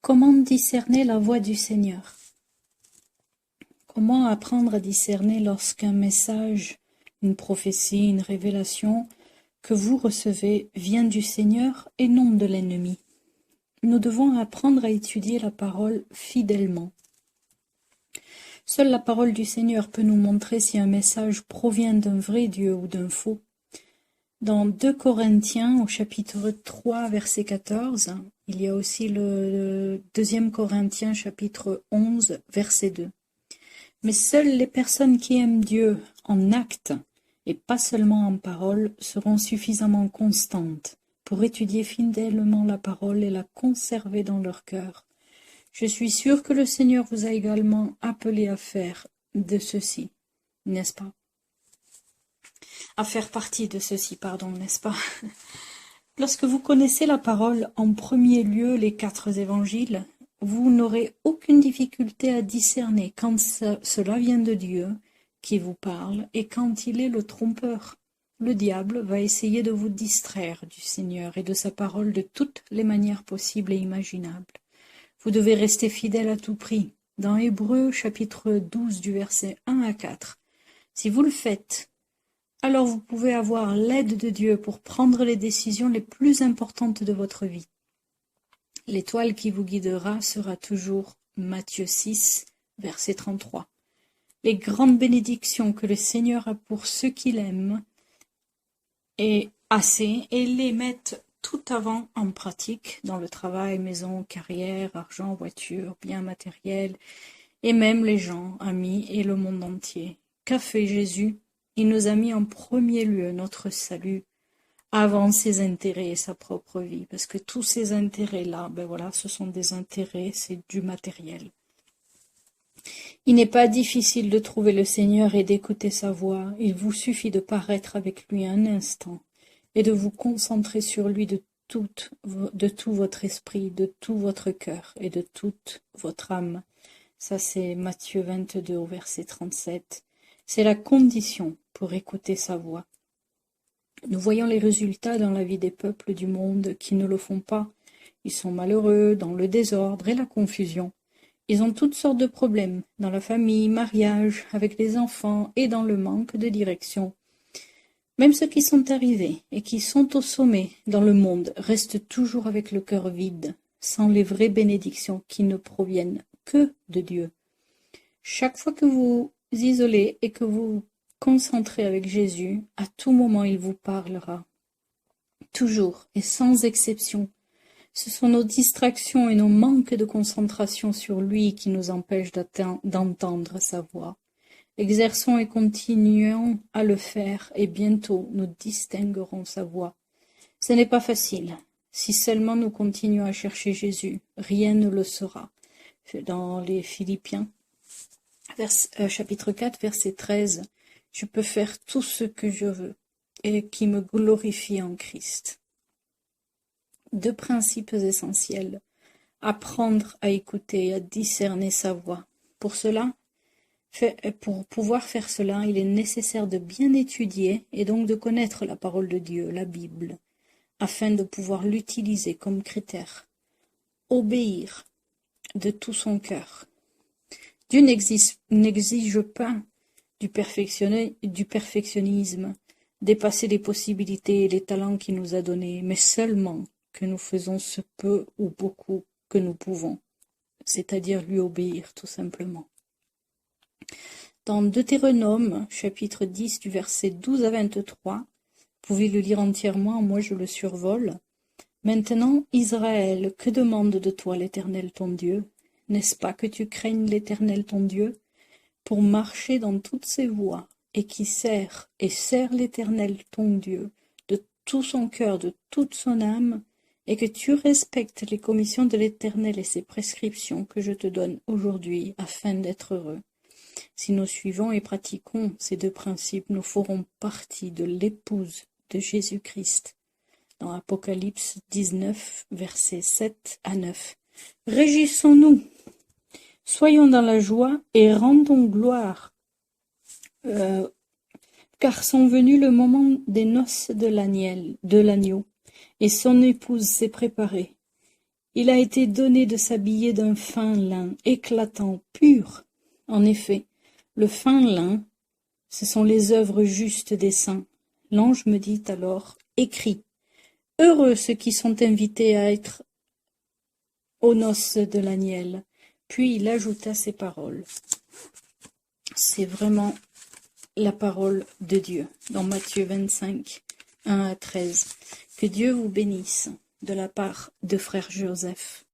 Comment discerner la voix du Seigneur? Comment apprendre à discerner lorsqu'un message, une prophétie, une révélation que vous recevez vient du Seigneur et non de l'ennemi? Nous devons apprendre à étudier la parole fidèlement. Seule la parole du Seigneur peut nous montrer si un message provient d'un vrai Dieu ou d'un faux. Dans 2 Corinthiens, au chapitre 3, verset 14, il y a aussi le 2 Corinthiens, chapitre 11, verset 2. Mais seules les personnes qui aiment Dieu en acte, et pas seulement en parole, seront suffisamment constantes pour étudier fidèlement la parole et la conserver dans leur cœur. Je suis sûre que le Seigneur vous a également appelé à faire de ceci, n'est-ce pas? À faire partie de ceci, pardon, n'est-ce pas? Lorsque vous connaissez la parole, en premier lieu les 4 évangiles, vous n'aurez aucune difficulté à discerner quand cela vient de Dieu qui vous parle et quand il est le trompeur. Le diable va essayer de vous distraire du Seigneur et de sa parole de toutes les manières possibles et imaginables. Vous devez rester fidèle à tout prix. Dans Hébreux chapitre 12 du verset 1 à 4, si vous le faites, alors vous pouvez avoir l'aide de Dieu pour prendre les décisions les plus importantes de votre vie. L'étoile qui vous guidera sera toujours Matthieu 6, verset 33. Les grandes bénédictions que le Seigneur a pour ceux qu'il aime est assez et les mettent tout avant en pratique dans le travail, maison, carrière, argent, voiture, biens matériels et même les gens, amis et le monde entier. Qu'a fait Jésus? Il nous a mis en premier lieu notre salut avant ses intérêts et sa propre vie. Parce que tous ces intérêts-là, ce sont des intérêts, c'est du matériel. Il n'est pas difficile de trouver le Seigneur et d'écouter sa voix. Il vous suffit de paraître avec lui un instant et de vous concentrer sur lui de tout votre esprit, de tout votre cœur et de toute votre âme. Ça, c'est Matthieu 22 au verset 37. C'est la condition pour écouter sa voix. Nous voyons les résultats dans la vie des peuples du monde qui ne le font pas. Ils sont malheureux dans le désordre et la confusion. Ils ont toutes sortes de problèmes dans la famille, mariage, avec les enfants et dans le manque de direction. Même ceux qui sont arrivés et qui sont au sommet dans le monde restent toujours avec le cœur vide, sans les vraies bénédictions qui ne proviennent que de Dieu. Chaque fois que vous isolez et que vous vous concentrez avec Jésus, à tout moment il vous parlera. Toujours et sans exception. Ce sont nos distractions et nos manques de concentration sur lui qui nous empêchent d'entendre sa voix. Exerçons et continuons à le faire et bientôt nous distinguerons sa voix. Ce n'est pas facile. Si seulement nous continuons à chercher Jésus, rien ne le sera. Dans les Philippiens, chapitre 4, verset 13, « Je peux faire tout ce que je veux et qui me glorifie en Christ. » 2 principes essentiels. Apprendre à écouter et à discerner sa voix. Pour pouvoir faire cela, il est nécessaire de bien étudier et donc de connaître la parole de Dieu, la Bible, afin de pouvoir l'utiliser comme critère. Obéir de tout son cœur. Dieu n'exige pas du perfectionnisme, dépasser les possibilités et les talents qu'il nous a donnés, mais seulement que nous faisons ce peu ou beaucoup que nous pouvons, c'est-à-dire lui obéir tout simplement. Dans Deutéronome, chapitre 10, du verset 12 à 23, vous pouvez le lire entièrement, moi je le survole. Maintenant, Israël, que demande de toi l'Éternel ton Dieu? N'est-ce pas que tu craignes l'Éternel ton Dieu, pour marcher dans toutes ses voies, et qui sert l'Éternel ton Dieu de tout son cœur, de toute son âme, et que tu respectes les commissions de l'Éternel et ses prescriptions que je te donne aujourd'hui afin d'être heureux. Si nous suivons et pratiquons ces 2 principes, nous ferons partie de l'épouse de Jésus-Christ. Dans Apocalypse 19, versets 7 à 9. Réjouissons-nous, soyons dans la joie et rendons gloire, car sont venus le moment des noces de l'agneau, et son épouse s'est préparée. Il a été donné de s'habiller d'un fin lin, éclatant, pur. En effet, le fin lin, ce sont les œuvres justes des saints. L'ange me dit alors, écris. Heureux ceux qui sont invités à être aux noces de l'Agnel. Puis il ajouta ces paroles. C'est vraiment la parole de Dieu, dans Matthieu 25, 1 à 13. Que Dieu vous bénisse de la part de frère Joseph.